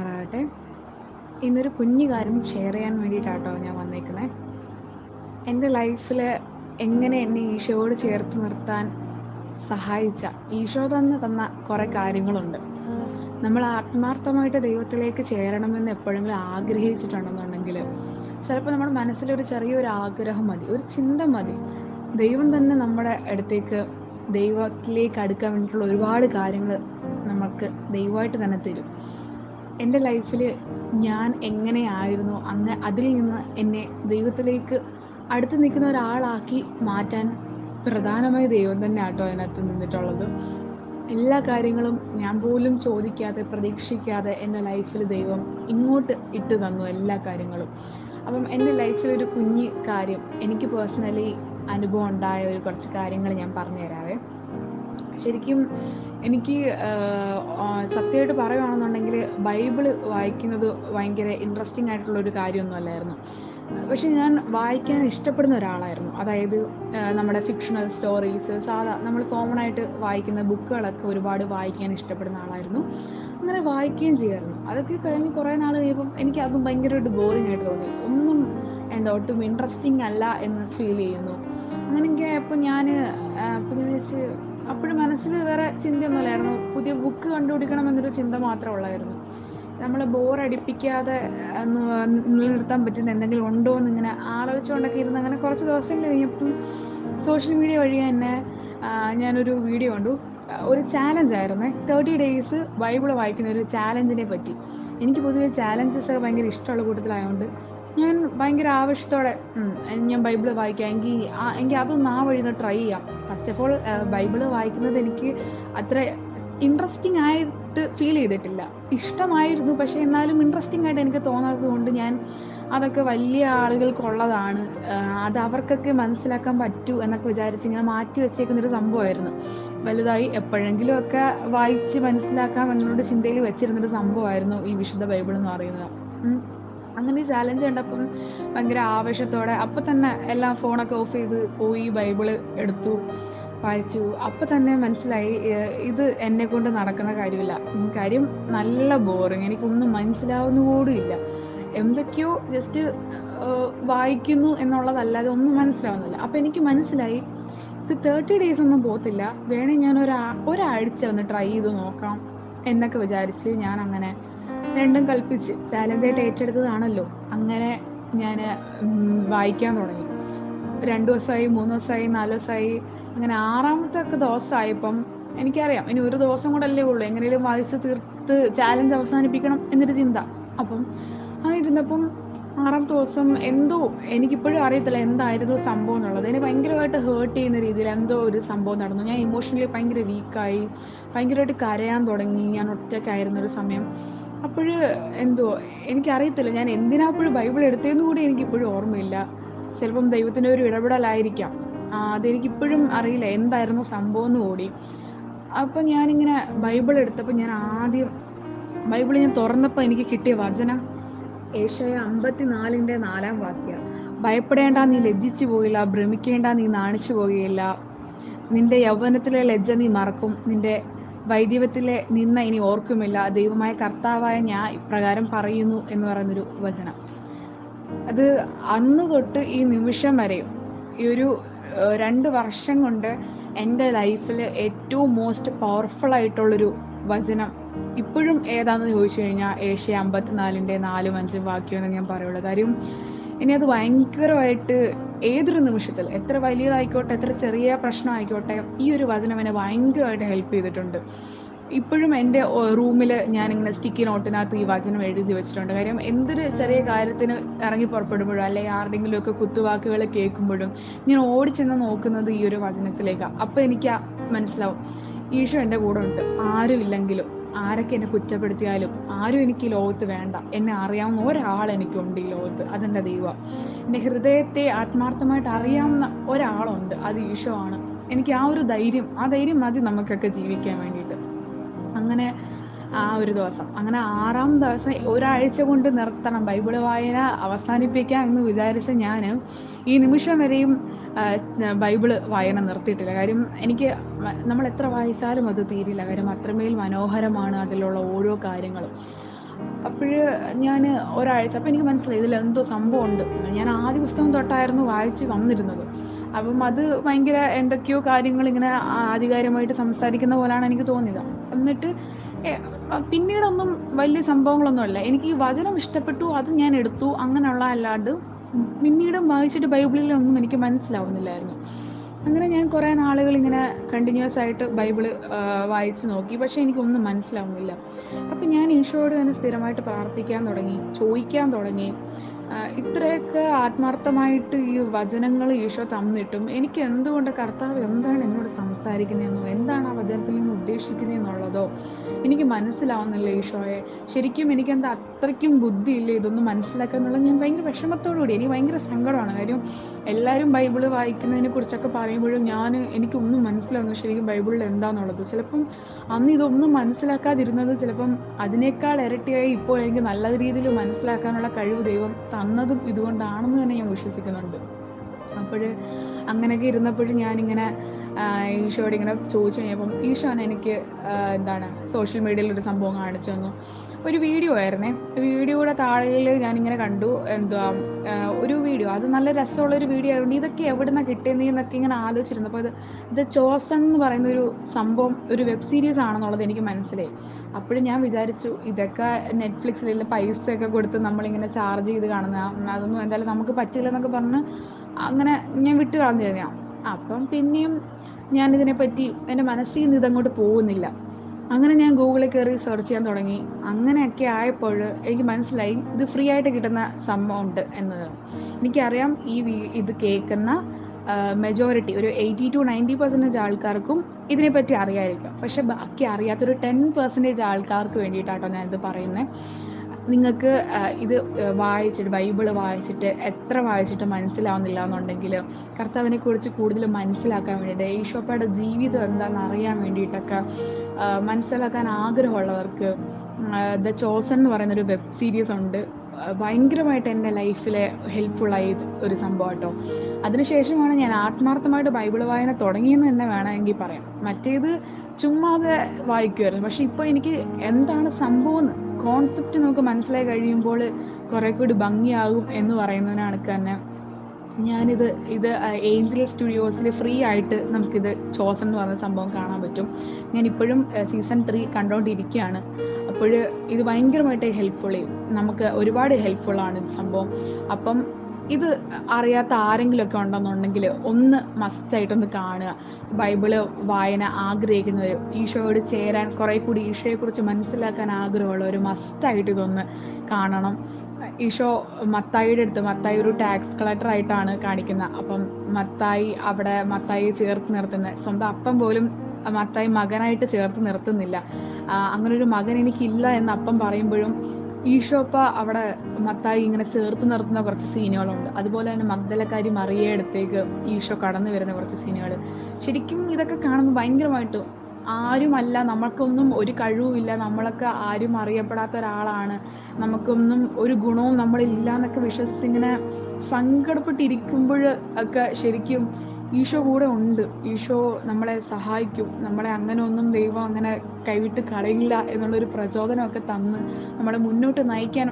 പറയുമാറാകട്ടെ. ഇന്നൊരു കുഞ്ഞു കാര്യം ഷെയർ ചെയ്യാൻ വേണ്ടിയിട്ടാട്ടോ ഞാൻ വന്നേക്കുന്നത്. എൻ്റെ ലൈഫിൽ എങ്ങനെ എന്നെ ഈശോയോട് ചേർത്ത് നിർത്താൻ സഹായിച്ച, ഈശോ തന്ന കുറേ കാര്യങ്ങളുണ്ട്. നമ്മൾ ആത്മാർത്ഥമായിട്ട് ദൈവത്തിലേക്ക് ചേരണമെന്ന് എപ്പോഴെങ്കിലും ആഗ്രഹിച്ചിട്ടുണ്ടെന്നുണ്ടെങ്കിൽ ചിലപ്പോൾ നമ്മുടെ മനസ്സിലൊരു ചെറിയൊരു ആഗ്രഹം മതി, ഒരു ചിന്ത മതി, ദൈവം തന്നെ നമ്മുടെ അടുത്തേക്ക് ദൈവത്തിലേക്ക് അടുക്കാൻ വേണ്ടിയിട്ടുള്ള ഒരുപാട് കാര്യങ്ങൾ നമുക്ക് ദൈവമായിട്ട് തന്നെ തരും. എൻ്റെ ലൈഫിൽ ഞാൻ എങ്ങനെയായിരുന്നു അതിൽ നിന്ന് എന്നെ ദൈവത്തിലേക്ക് അടുത്ത് നിൽക്കുന്ന ഒരാളാക്കി മാറ്റാൻ പ്രധാനമായി ദൈവം തന്നെ ആട്ടോ അതിനകത്ത് നിന്നിട്ടുള്ളത്. എല്ലാ കാര്യങ്ങളും ഞാൻ പോലും ചോദിക്കാതെ പ്രതീക്ഷിക്കാതെ എൻ്റെ ലൈഫിൽ ദൈവം ഇങ്ങോട്ട് ഇട്ട് തന്നു എല്ലാ കാര്യങ്ങളും. അപ്പം എൻ്റെ ലൈഫിലൊരു കുഞ്ഞ് കാര്യം, എനിക്ക് പേഴ്സണലി അനുഭവം ഉണ്ടായ കുറച്ച് കാര്യങ്ങൾ ഞാൻ പറഞ്ഞു തരാവേ. ശരിക്കും എനിക്ക് സത്യമായിട്ട് പറയുകയാണെന്നുണ്ടെങ്കിൽ ബൈബിള് വായിക്കുന്നത് ഭയങ്കര ഇൻട്രസ്റ്റിംഗ് ആയിട്ടുള്ളൊരു കാര്യമൊന്നും അല്ലായിരുന്നു. പക്ഷെ ഞാൻ വായിക്കാൻ ഇഷ്ടപ്പെടുന്ന ഒരാളായിരുന്നു. അതായത് നമ്മുടെ ഫിക്ഷണൽ സ്റ്റോറീസ്, നമ്മൾ കോമൺ ആയിട്ട് വായിക്കുന്ന ബുക്കുകളൊക്കെ ഒരുപാട് വായിക്കാൻ ഇഷ്ടപ്പെടുന്ന ആളായിരുന്നു. അങ്ങനെ വായിക്കുകയും ചെയ്യായിരുന്നു. അതൊക്കെ കഴിഞ്ഞ് കുറേ നാൾ കഴിയുമ്പം എനിക്ക് അതും ഭയങ്കരമായിട്ട് ബോറിംഗ് ആയിട്ട് തോന്നി. ഒന്നും ഒട്ടും ഇൻട്രസ്റ്റിംഗ് അല്ല എന്ന് ഫീൽ ചെയ്യുന്നു. അങ്ങനെയൊക്കെ അപ്പോൾ ഞാൻ വെച്ച് അപ്പോഴും മനസ്സിൽ വേറെ ചിന്തയൊന്നുമില്ലായിരുന്നു. പുതിയ ബുക്ക് കണ്ടുപിടിക്കണം എന്നൊരു ചിന്ത മാത്രമേ ഉള്ളായിരുന്നു. നമ്മളെ ബോറടിപ്പിക്കാതെ നിലനിർത്താൻ പറ്റുന്ന എന്തെങ്കിലും ഉണ്ടോ എന്നിങ്ങനെ ആലോചിച്ചുകൊണ്ടൊക്കെ ഇരുന്ന് അങ്ങനെ കുറച്ച് ദിവസം കഴിഞ്ഞപ്പം സോഷ്യൽ മീഡിയ വഴി തന്നെ ഞാനൊരു വീഡിയോ കണ്ടു. ഒരു ചാലഞ്ച് ആയിരുന്നേ, 30 days ബൈബിൾ വായിക്കുന്ന ഒരു ചാലഞ്ചിനെ പറ്റി. എനിക്ക് പൊതുവെ ചാലഞ്ചസ് ഒക്കെ ഭയങ്കര ഇഷ്ടമുള്ള കൂട്ടത്തിലായതുകൊണ്ട് ഞാൻ ഭയങ്കര ആവശ്യത്തോടെ ഞാൻ ബൈബിള് വായിക്കാം, എനിക്ക് അതൊന്ന് ആ വഴി ട്രൈ ചെയ്യാം. ഫസ്റ്റ് ഓഫ് ഓൾ ബൈബിള് വായിക്കുന്നത് എനിക്ക് അത്ര ഇൻട്രസ്റ്റിംഗ് ആയിട്ട് ഫീൽ ചെയ്തിട്ടില്ല. ഇഷ്ടമായിരുന്നു, പക്ഷേ എന്നാലും ഇൻട്രസ്റ്റിംഗ് ആയിട്ട് എനിക്ക് തോന്നാത്തത് കൊണ്ട് ഞാൻ അതൊക്കെ വലിയ ആളുകൾക്കുള്ളതാണ്, അത് അവർക്കൊക്കെ മനസ്സിലാക്കാൻ പറ്റൂ എന്നൊക്കെ വിചാരിച്ച് ഇങ്ങനെ മാറ്റി വെച്ചേക്കുന്നൊരു സംഭവമായിരുന്നു. വലുതായി എപ്പോഴെങ്കിലും ഒക്കെ വായിച്ച് മനസ്സിലാക്കാം എന്നുള്ള ചിന്തയിൽ വെച്ചിരുന്നൊരു സംഭവമായിരുന്നു ഈ വിശുദ്ധ ബൈബിൾ എന്ന് പറയുന്നത്. അങ്ങനെ ചാലഞ്ച് കണ്ടപ്പം ഭയങ്കര ആവേശത്തോടെ അപ്പം തന്നെ എല്ലാം ഫോണൊക്കെ ഓഫ് ചെയ്ത് പോയി ബൈബിള് എടുത്തു, വായിച്ചു. അപ്പം തന്നെ മനസ്സിലായി ഇത് എന്നെ കൊണ്ട് നടക്കുന്ന കാര്യമില്ല. കാര്യം നല്ല ബോറിങ്, എനിക്കൊന്നും മനസ്സിലാവുന്ന കൂടി ഇല്ല. എന്തൊക്കെയോ ജസ്റ്റ് വായിക്കുന്നു എന്നുള്ളതല്ലാതെ ഒന്നും മനസ്സിലാവുന്നില്ല. അപ്പം എനിക്ക് മനസ്സിലായി ഇത് 30 days ഒന്നും പോകത്തില്ല, വേണേ ഞാൻ ഒരാഴ്ച ഒന്ന് ട്രൈ ചെയ്ത് നോക്കാം എന്നൊക്കെ വിചാരിച്ച് ഞാൻ അങ്ങനെ രണ്ടും കൽപ്പിച്ച് ചാലഞ്ചായിട്ട് ഏറ്റെടുത്തതാണല്ലോ. അങ്ങനെ ഞാൻ വായിക്കാൻ തുടങ്ങി. 2 ദിവസമായി, 3 ദിവസമായി, 4 ദിവസമായി, അങ്ങനെ 6ാമത്തെ ദിവസമായപ്പം എനിക്കറിയാം ഇനി ഒരു ദിവസം കൂടെ അല്ലേ ഉള്ളൂ, എങ്ങനെയും വായിച്ച് തീർത്ത് ചാലഞ്ച് അവസാനിപ്പിക്കണം എന്നൊരു ചിന്ത. അപ്പം ഇരുന്നപ്പം 6ാമത്തെ ദിവസം എന്തോ എനിക്കിപ്പോഴും അറിയത്തില്ല എന്തായിരുന്നു സംഭവം എന്നുള്ളത്. എന്നെ ഭയങ്കരമായിട്ട് ഹേർട്ട് ചെയ്യുന്ന രീതിയിൽ എന്തോ ഒരു സംഭവം നടന്നു. ഞാൻ ഇമോഷണലി ഭയങ്കര വീക്കായി, ഭയങ്കരമായിട്ട് കരയാൻ തുടങ്ങി. ഞാൻ ഒറ്റയ്ക്കായിരുന്നൊരു സമയം. അപ്പോൾ എന്തോ എനിക്കറിയത്തില്ല ഞാൻ എന്തിനാ അപ്പോഴും ബൈബിൾ എടുത്തതെന്ന് കൂടി എനിക്കിപ്പോഴും ഓർമ്മയില്ല. ചിലപ്പം ദൈവത്തിൻ്റെ ഒരു ഇടപെടലായിരിക്കാം, അതെനിക്കിപ്പോഴും അറിയില്ല എന്തായിരുന്നു സംഭവം എന്ന് കൂടി. അപ്പം ഞാനിങ്ങനെ ബൈബിൾ എടുത്തപ്പോൾ ഞാൻ ആദ്യം ബൈബിൾ ഞാൻ തുറന്നപ്പോൾ എനിക്ക് കിട്ടിയ വചനം ഏശയ്യ 54:4 ഭയപ്പെടേണ്ട, നീ ലജ്ജിച്ചു പോകില്ല, ഭ്രമിക്കേണ്ട, നീ നാണിച്ചു പോകുകയില്ല, നിന്റെ യൗവനത്തിലെ ലജ്ജ നീ മറക്കും, നിന്റെ വൈദ്യവത്തിലെ നിന്ന ഇനി ഓർക്കുമില്ല, ദൈവമായ കർത്താവായ ഞാൻ ഇപ്രകാരം പറയുന്നു എന്ന് പറയുന്നൊരു വചനം. അത് അന്ന് തൊട്ട് ഈ നിമിഷം വരെയും ഈ ഒരു 2 വർഷം കൊണ്ട് എൻ്റെ ലൈഫിൽ ഏറ്റവും മോസ്റ്റ് പവർഫുൾ ആയിട്ടുള്ളൊരു വചനം ഇപ്പോഴും ഏതാണെന്ന് ചോദിച്ചു കഴിഞ്ഞാൽ ഏശയ്യ 54:4-5 എന്ന് ഞാൻ പറയുള്ളൂ. കാര്യം ഇനി അത് ഭയങ്കരമായിട്ട് ഏതൊരു നിമിഷത്തിൽ എത്ര വലിയതായിക്കോട്ടെ, എത്ര ചെറിയ പ്രശ്നം ആയിക്കോട്ടെ, ഈ ഒരു വചനം എന്നെ ഭയങ്കരമായിട്ട് ഹെൽപ്പ് ചെയ്തിട്ടുണ്ട്. ഇപ്പോഴും എൻ്റെ റൂമിൽ ഞാനിങ്ങനെ സ്റ്റിക്കി നോട്ടിനകത്ത് ഈ വചനം എഴുതി വെച്ചിട്ടുണ്ട്. കാര്യം എന്തൊരു ചെറിയ കാര്യത്തിന് ഇറങ്ങി പുറപ്പെടുമ്പോഴും അല്ലെങ്കിൽ ആരുടെയെങ്കിലുമൊക്കെ കുത്തുവാക്കുകൾ കേൾക്കുമ്പോഴും ഞാൻ ഓടിച്ചെന്ന് നോക്കുന്നത് ഈ ഒരു വചനത്തിലേക്കാണ്. അപ്പോൾ എനിക്ക് മനസ്സിലാവും ഈശോ എൻ്റെ കൂടെ ഉണ്ട്. ആരും ഇല്ലെങ്കിലും, ആരൊക്കെ എന്നെ കുറ്റപ്പെടുത്തിയാലും, ആരും എനിക്ക് ഈ ലോകത്ത് വേണ്ട, എന്നെ അറിയാവുന്ന ഒരാൾ എനിക്കുണ്ട് ഈ ലോകത്ത്, അതെൻ്റെ ദൈവമാണ്. എൻ്റെ ഹൃദയത്തെ ആത്മാർത്ഥമായിട്ട് അറിയാവുന്ന ഒരാളുണ്ട്, അത് ഈശോ ആണ്. എനിക്ക് ആ ധൈര്യം മതി നമുക്കൊക്കെ ജീവിക്കാൻ വേണ്ടിയിട്ട്. അങ്ങനെ ആ ഒരു ദിവസം, അങ്ങനെ 6ാം ദിവസം ഒരാഴ്ച കൊണ്ട് നിർത്തണം, ബൈബിള് വായന അവസാനിപ്പിക്കാം എന്ന് വിചാരിച്ച ഞാൻ ഈ നിമിഷം വരെയും ബൈബിള് വായന നിർത്തിയിട്ടില്ല. കാര്യം എനിക്ക് നമ്മൾ എത്ര വായിച്ചാലും അത് തീരില്ല. കാര്യം അത്രമേൽ മനോഹരമാണ് അതിലുള്ള ഓരോ കാര്യങ്ങളും. അപ്പോൾ ഞാൻ ഒരാഴ്ച അപ്പോൾ എനിക്ക് മനസ്സിലായി ഇതിൽ എന്തോ സംഭവം ഉണ്ട്. ഞാൻ ആദ്യ പുസ്തകം തൊട്ടായിരുന്നു വായിച്ച് വന്നിരുന്നത്. അപ്പം അത് ഭയങ്കര എന്തൊക്കെയോ കാര്യങ്ങൾ ഇങ്ങനെ ആധികാരികമായിട്ട് സംസാരിക്കുന്ന പോലെയാണ് എനിക്ക് തോന്നിയത്. എന്നിട്ട് പിന്നീടൊന്നും വലിയ സംഭവങ്ങളൊന്നുമല്ല. എനിക്ക് ഈ വചനം ഇഷ്ടപ്പെട്ടു, അത് ഞാൻ എടുത്തു, അങ്ങനെയുള്ള അല്ലാണ്ട് പിന്നീടും വായിച്ചിട്ട് ബൈബിളിലൊന്നും എനിക്ക് മനസ്സിലാവുന്നില്ലായിരുന്നു. അങ്ങനെ ഞാൻ കുറേ നാളുകൾ ഇങ്ങനെ കണ്ടിന്യൂസ് ആയിട്ട് ബൈബിള് വായിച്ച് നോക്കി, പക്ഷേ എനിക്കൊന്നും മനസ്സിലാവുന്നില്ല. അപ്പം ഞാൻ ഈശോയോട് തന്നെ സ്ഥിരമായിട്ട് പ്രാർത്ഥിക്കാൻ തുടങ്ങി, ചോദിക്കാൻ തുടങ്ങി. ഇത്രയൊക്കെ ആത്മാർത്ഥമായിട്ട് ഈ വചനങ്ങൾ ഈശോ തന്നിട്ടും എനിക്ക് എന്തുകൊണ്ട് കർത്താവ് എന്താണ് എന്നോട് സംസാരിക്കുന്നതെന്നോ എന്താണ് ആ വചനത്തിൽ നിന്ന് ഉദ്ദേശിക്കുന്നതെന്നുള്ളതോ എനിക്ക് മനസ്സിലാവുന്നില്ല ഈശോയെ. ശരിക്കും എനിക്കെന്താ അത്രയ്ക്കും ബുദ്ധിയില്ല ഇതൊന്നും മനസ്സിലാക്കാന്നുള്ള. ഞാൻ ഭയങ്കര വിഷമത്തോടുകൂടി, എനിക്ക് ഭയങ്കര സങ്കടമാണ്. കാര്യം എല്ലാവരും ബൈബിള് വായിക്കുന്നതിനെ കുറിച്ചൊക്കെ പറയുമ്പോഴും എനിക്കൊന്നും മനസ്സിലാവുന്നില്ല ശരിക്കും ബൈബിളിൽ എന്താണെന്നുള്ളത്. ചിലപ്പം അന്ന് ഇതൊന്നും മനസ്സിലാക്കാതിരുന്നത് ചിലപ്പം അതിനേക്കാൾ ഇരട്ടിയായി ഇപ്പോൾ എനിക്ക് നല്ല രീതിയിൽ മനസ്സിലാക്കാനുള്ള കഴിവ് ദൈവം തന്നതും ഇതുകൊണ്ടാണെന്ന് തന്നെ ഞാൻ വിശ്വസിക്കുന്നുണ്ട്. അപ്പോൾ അങ്ങനെയൊക്കെ ഇരുന്നപ്പോഴും ഞാനിങ്ങനെ ഈശോയോട് ഇങ്ങനെ ചോദിച്ചു കഴിഞ്ഞപ്പം ഈശോനെ എനിക്ക് എന്താണ് സോഷ്യൽ മീഡിയയിൽ ഒരു സംഭവം കാണിച്ചു തന്നു. ഒരു വീഡിയോ ആയിരുന്നേ. വീഡിയോയുടെ താഴെയിൽ ഞാനിങ്ങനെ കണ്ടു ഒരു വീഡിയോ, അത് നല്ല രസമുള്ളൊരു വീഡിയോ ആയതുകൊണ്ട് ഇതൊക്കെ എവിടെ നിന്നാണ് കിട്ടിയെന്നൊക്കെ ഇങ്ങനെ ആലോചിച്ചിരുന്നു. അപ്പോൾ ഇത് ചോസൺ എന്ന് പറയുന്ന ഒരു സംഭവം ഒരു വെബ് സീരീസ് ആണെന്നുള്ളത് എനിക്ക് മനസ്സിലായി. അപ്പോഴും ഞാൻ വിചാരിച്ചു ഇതൊക്കെ നെറ്റ്ഫ്ലിക്സിൽ പൈസയൊക്കെ കൊടുത്ത് നമ്മളിങ്ങനെ ചാർജ് ചെയ്ത് കാണുന്ന, അതൊന്നും എന്തായാലും നമുക്ക് പറ്റില്ല എന്നൊക്കെ പറഞ്ഞ് അങ്ങനെ ഞാൻ വിട്ട് കളഞ്ഞിരുന്ന. അപ്പം പിന്നെയും ഞാനിതിനെപ്പറ്റി എൻ്റെ മനസ്സിൽ നിന്ന് ഇതങ്ങോട്ട് പോകുന്നില്ല. അങ്ങനെ ഞാൻ ഗൂഗിളിൽ കയറി സെർച്ച് ചെയ്യാൻ തുടങ്ങി. അങ്ങനെയൊക്കെ ആയപ്പോൾ എനിക്ക് മനസ്സിലായി ഇത് ഫ്രീ ആയിട്ട് കിട്ടുന്ന സംഭവം ഉണ്ട് എന്നത്. എനിക്കറിയാം ഇത് കേൾക്കുന്ന മെജോറിറ്റി ഒരു 80-90% ആൾക്കാർക്കും ഇതിനെപ്പറ്റി അറിയാമായിരിക്കും. പക്ഷെ ബാക്കി അറിയാത്തൊരു 10% ആൾക്കാർക്ക് വേണ്ടിയിട്ടാട്ടോ ഞാനിത് പറയുന്നത്. നിങ്ങൾക്ക് ഇത് വായിച്ചിട്ട് ബൈബിള് വായിച്ചിട്ട് എത്ര വായിച്ചിട്ട് മനസ്സിലാവുന്നില്ല എന്നുണ്ടെങ്കിൽ കർത്താവിനെക്കുറിച്ച് കൂടുതൽ മനസ്സിലാക്കാൻ വേണ്ടിയിട്ട് ഈശോപ്പയുടെ ജീവിതം എന്താണെന്ന് അറിയാൻ വേണ്ടിയിട്ടൊക്കെ മനസ്സിലാക്കാൻ ആഗ്രഹമുള്ളവർക്ക് ദ ചോസൺ എന്ന് പറയുന്നൊരു വെബ് സീരീസ് ഉണ്ട്. ഭയങ്കരമായിട്ട് എൻ്റെ ലൈഫിൽ ഹെൽപ്ഫുള്ളായ ഒരു സംഭവം കേട്ടോ. അതിനുശേഷമാണ് ഞാൻ ആത്മാർത്ഥമായിട്ട് ബൈബിൾ വായന തുടങ്ങിയെന്ന് തന്നെ വേണമെങ്കിൽ പറയാം. മറ്റേത് ചുമ്മാതെ വായിക്കുമായിരുന്നു. പക്ഷെ ഇപ്പോൾ എനിക്ക് എന്താണ് സംഭവം കോൺസെപ്റ്റ് നമുക്ക് മനസ്സിലായി കഴിയുമ്പോൾ കുറെ കൂടി ഭംഗിയാകും എന്ന് പറയുന്നതിനാണ് തന്നെ ഞാനിത് ഏഞ്ചൽ സ്റ്റുഡിയോസിൽ ഫ്രീ ആയിട്ട് നമുക്കിത് ചോസൺ എന്ന് പറയുന്ന സംഭവം കാണാൻ പറ്റും. ഞാനിപ്പോഴും സീസൺ 3 കണ്ടുകൊണ്ടിരിക്കുകയാണ്. അപ്പോൾ ഇത് ഭയങ്കരമായിട്ട് ഹെൽപ്ഫുൾ ചെയ്യും, നമുക്ക് ഒരുപാട് ഹെൽപ്ഫുള്ളാണ് ഇത് സംഭവം. അപ്പം ഇത് അറിയാത്ത ആരെങ്കിലുമൊക്കെ ഉണ്ടെന്നുണ്ടെങ്കിൽ ഒന്ന് മസ്റ്റായിട്ടൊന്ന് കാണുക. ബൈബിള് വായന ആഗ്രഹിക്കുന്നവർ, ഈശോയോട് ചേരാൻ കുറേ കൂടി ഈശോയെക്കുറിച്ച് മനസ്സിലാക്കാൻ ആഗ്രഹമുള്ളവർ മസ്റ്റായിട്ട് ഇതൊന്ന് കാണണം. ഈശോ മത്തായി ഒരു ടാക്സ് കളക്ടർ ആയിട്ടാണ് കാണിക്കുന്നത്. അപ്പം മത്തായി ചേർത്ത് നിർത്തുന്ന സ്വന്തം അപ്പം പോലും മത്തായി മകനായിട്ട് ചേർത്ത് നിർത്തുന്നില്ല. അങ്ങനൊരു മകൻ എനിക്കില്ല എന്ന് അപ്പം പറയുമ്പോഴും ഈശോപ്പ അവിടെ മത്തായി ഇങ്ങനെ ചേർത്ത് നിർത്തുന്ന കുറച്ച് സീനുകളുണ്ട്. അതുപോലെ തന്നെ മഗ്ദലക്കാരി മറിയയുടെ അടുത്തേക്ക് ഈശോ കടന്നു വരുന്ന കുറച്ച് സീനുകൾ. ശരിക്കും ഇതൊക്കെ കാണുമ്പോൾ ഭയങ്കരമായിട്ട് ആരുമല്ല, നമുക്കൊന്നും ഒരു കഴിവുമില്ല, നമ്മളൊക്കെ ആരും അറിയപ്പെടാത്ത ഒരാളാണ്, നമുക്കൊന്നും ഒരു ഗുണവും നമ്മളില്ല എന്നൊക്കെ വിശ്വസിച്ചിങ്ങനെ സങ്കടപ്പെട്ടിരിക്കുമ്പോൾ ഒക്കെ ശരിക്കും ഈശോ കൂടെ ഉണ്ട്. ഈശോ നമ്മളെ സഹായിക്കും, നമ്മളെ അങ്ങനെ ഒന്നും ദൈവം അങ്ങനെ കൈവിട്ട് കളയില്ല എന്നുള്ളൊരു പ്രചോദനമൊക്കെ തന്ന് നമ്മളെ മുന്നോട്ട് നയിക്കാൻ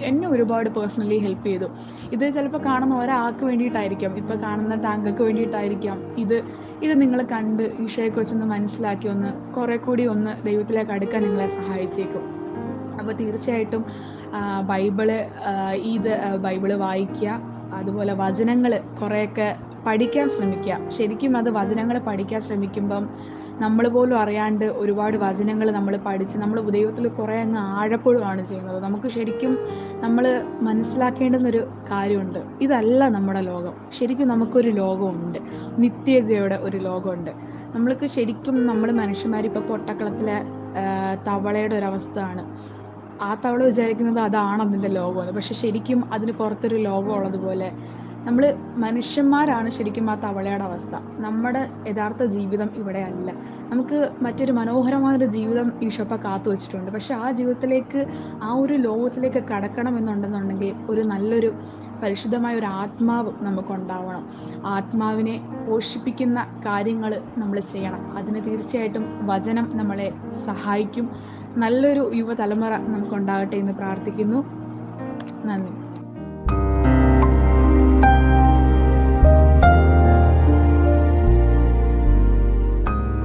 എന്നെ ഒരുപാട് പേഴ്സണലി ഹെൽപ്പ് ചെയ്തു. ഇത് ചിലപ്പോൾ കാണുന്ന ഒരാൾക്ക് വേണ്ടിയിട്ടായിരിക്കാം, ഇപ്പോൾ കാണുന്ന താങ്കൾക്ക് വേണ്ടിയിട്ടായിരിക്കാം. ഇത് നിങ്ങൾ കണ്ട് ഈശോയെക്കുറിച്ചൊന്ന് മനസ്സിലാക്കി കുറെ കൂടി ദൈവത്തിലേക്ക് അടുക്കാൻ നിങ്ങളെ സഹായിച്ചേക്കും. അപ്പോൾ തീർച്ചയായിട്ടും ബൈബിള് വായിക്കുക. അതുപോലെ വചനങ്ങൾ കുറേയൊക്കെ പഠിക്കാൻ ശ്രമിക്കുക. ശരിക്കും അത് വചനങ്ങൾ പഠിക്കാൻ ശ്രമിക്കുമ്പം നമ്മൾ പോലും അറിയാണ്ട് ഒരുപാട് വചനങ്ങൾ നമ്മൾ പഠിച്ച് നമ്മൾ ദൈവത്തിൽ കുറേ അങ്ങ് ആഴപ്പെടുകയാണ് ചെയ്യുന്നത്. നമുക്ക് ശരിക്കും നമ്മൾ മനസ്സിലാക്കേണ്ടുന്നൊരു കാര്യമുണ്ട്, ഇതല്ല നമ്മുടെ ലോകം. ശരിക്കും നമുക്കൊരു ലോകമുണ്ട്, നിത്യതയുടെ ഒരു ലോകമുണ്ട്. നമ്മൾക്ക് ശരിക്കും നമ്മൾ മനുഷ്യന്മാരിപ്പോൾ പൊട്ടക്കുളത്തിലെ തവളയുടെ ഒരവസ്ഥയാണ്. ആ തവള വിചാരിക്കുന്നത് അതാണ് അതിൻ്റെ ലോകമെന്ന്. പക്ഷെ ശരിക്കും അതിന് പുറത്തൊരു ലോകം ഉള്ളതുപോലെ നമ്മൾ മനുഷ്യന്മാരാണ് ശരിക്കും ആ തവളയുടെ അവസ്ഥ. നമ്മുടെ യഥാർത്ഥ ജീവിതം ഇവിടെ അല്ല. നമുക്ക് മറ്റൊരു മനോഹരമായൊരു ജീവിതം ഈശോപ്പ കാത്തു വെച്ചിട്ടുണ്ട്. പക്ഷെ ആ ജീവിതത്തിലേക്ക്, ആ ഒരു ലോകത്തിലേക്ക് കടക്കണമെന്നുണ്ടെന്നുണ്ടെങ്കിൽ ഒരു നല്ലൊരു പരിശുദ്ധമായ ഒരു ആത്മാവ് നമുക്കുണ്ടാവണം. ആത്മാവിനെ പോഷിപ്പിക്കുന്ന കാര്യങ്ങൾ നമ്മൾ ചെയ്യണം. അതിന് തീർച്ചയായിട്ടും വചനം നമ്മളെ സഹായിക്കും. നല്ലൊരു യുവതലമുറ നമുക്കുണ്ടാകട്ടെ എന്ന് പ്രാർത്ഥിക്കുന്നു. നന്ദി.